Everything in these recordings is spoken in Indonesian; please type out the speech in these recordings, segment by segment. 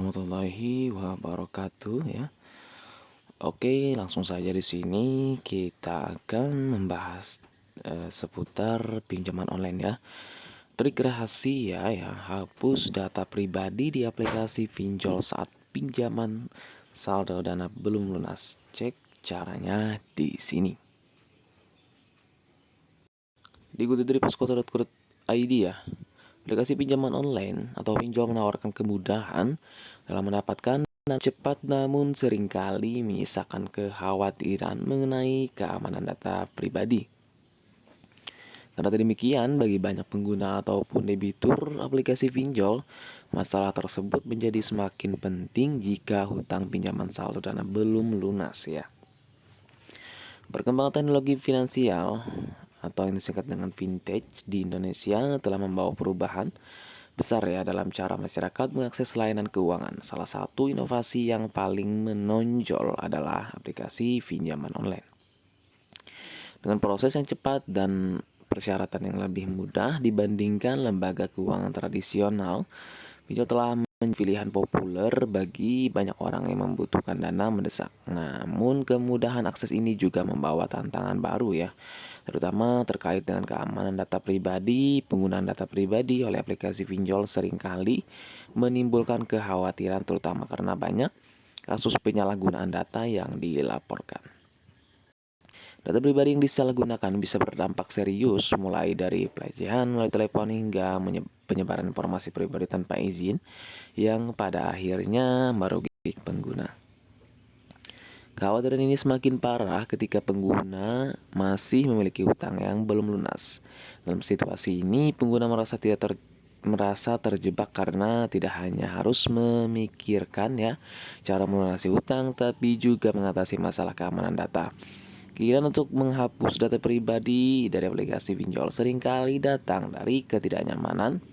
warahmatullahi wabarakatuh ya. Oke, langsung saja di sini kita akan membahas seputar pinjaman online ya. Trik rahasia ya, hapus data pribadi di aplikasi pinjol saat pinjaman saldo dana belum lunas. Cek caranya di sini. Dikutip dari poskoto.co.id ya. Aplikasi pinjaman online atau pinjol menawarkan kemudahan dalam mendapatkan dana cepat, namun seringkali menyisakan kekhawatiran mengenai keamanan data pribadi. Karena demikian, bagi banyak pengguna ataupun debitur aplikasi pinjol, masalah tersebut menjadi semakin penting jika hutang pinjaman saldo dana belum lunas ya. Perkembangan teknologi finansial atau yang disingkat dengan vintage di Indonesia telah membawa perubahan besar ya dalam cara masyarakat mengakses layanan keuangan. Salah satu inovasi yang paling menonjol adalah aplikasi pinjaman online. Dengan proses yang cepat dan persyaratan yang lebih mudah dibandingkan lembaga keuangan tradisional, pinjol telah menjadi pilihan populer bagi banyak orang yang membutuhkan dana mendesak. Namun kemudahan akses ini juga membawa tantangan baru ya, terutama terkait dengan keamanan data pribadi. Penggunaan data pribadi oleh aplikasi pinjol seringkali menimbulkan kekhawatiran, terutama karena banyak kasus penyalahgunaan data yang dilaporkan. Data pribadi yang disalahgunakan bisa berdampak serius, mulai dari pelecehan melalui telepon hingga penyebaran informasi pribadi tanpa izin yang pada akhirnya merugikan pengguna. Kekhawatiran ini semakin parah ketika pengguna masih memiliki hutang yang belum lunas. Dalam situasi ini, pengguna merasa terjebak karena tidak hanya harus memikirkan ya cara melunasi hutang, tapi juga mengatasi masalah keamanan data. Keinginan untuk menghapus data pribadi dari aplikasi pinjol seringkali datang dari ketidaknyamanan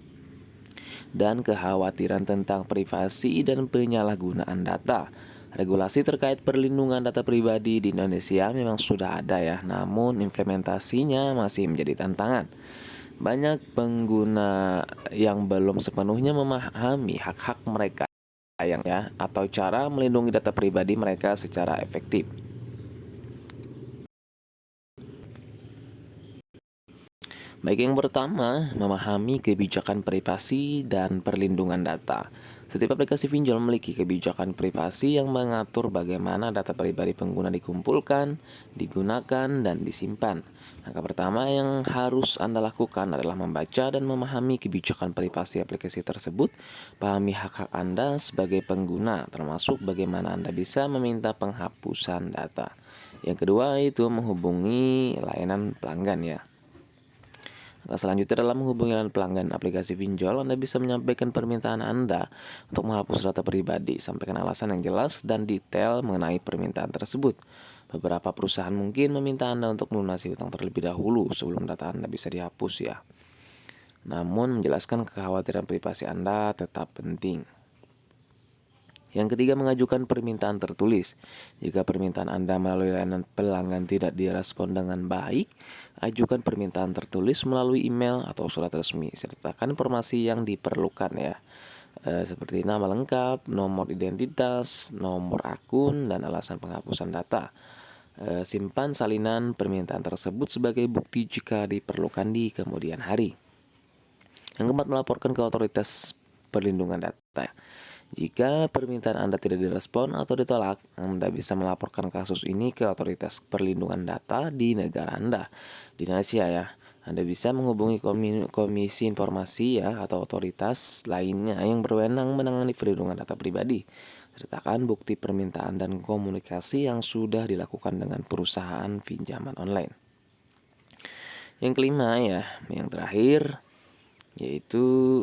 dan kekhawatiran tentang privasi dan penyalahgunaan data. Regulasi terkait perlindungan data pribadi di Indonesia memang sudah ada ya, namun implementasinya masih menjadi tantangan. Banyak pengguna yang belum sepenuhnya memahami hak-hak mereka yang ya atau cara melindungi data pribadi mereka secara efektif. Baik, yang pertama, memahami kebijakan privasi dan perlindungan data. Setiap aplikasi pinjol memiliki kebijakan privasi yang mengatur bagaimana data pribadi pengguna dikumpulkan, digunakan, dan disimpan. Langkah pertama yang harus Anda lakukan adalah membaca dan memahami kebijakan privasi aplikasi tersebut. Pahami hak-hak Anda sebagai pengguna, termasuk bagaimana Anda bisa meminta penghapusan data. Yang kedua itu menghubungi layanan pelanggan ya. Selanjutnya, dalam menghubungi pelanggan aplikasi pinjol, Anda bisa menyampaikan permintaan Anda untuk menghapus data pribadi. Sampaikan alasan yang jelas dan detail mengenai permintaan tersebut. Beberapa perusahaan mungkin meminta Anda untuk melunasi hutang terlebih dahulu sebelum data Anda bisa dihapus ya. Namun menjelaskan kekhawatiran privasi Anda tetap penting. Yang ketiga, mengajukan permintaan tertulis. Jika permintaan Anda melalui layanan pelanggan tidak direspon dengan baik, ajukan permintaan tertulis melalui email atau surat resmi. Sertakan informasi yang diperlukan ya, seperti nama lengkap, nomor identitas, nomor akun, dan alasan penghapusan data. Simpan salinan permintaan tersebut sebagai bukti jika diperlukan di kemudian hari. Yang keempat, melaporkan ke otoritas perlindungan data. Jika permintaan Anda tidak direspon atau ditolak, Anda bisa melaporkan kasus ini ke otoritas perlindungan data di negara Anda. Di Indonesia ya, Anda bisa menghubungi komisi informasi ya atau otoritas lainnya yang berwenang menangani perlindungan data pribadi. Sertakan bukti permintaan dan komunikasi yang sudah dilakukan dengan perusahaan pinjaman online. Yang kelima ya, yang terakhir yaitu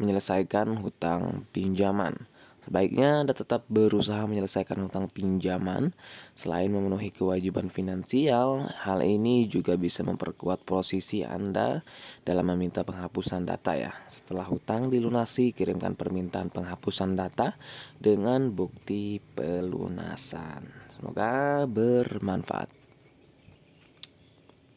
menyelesaikan hutang pinjaman. Sebaiknya Anda tetap berusaha menyelesaikan hutang pinjaman. Selain memenuhi kewajiban finansial, hal ini juga bisa memperkuat posisi Anda dalam meminta penghapusan data ya. Setelah hutang dilunasi, kirimkan permintaan penghapusan data dengan bukti pelunasan. Semoga bermanfaat.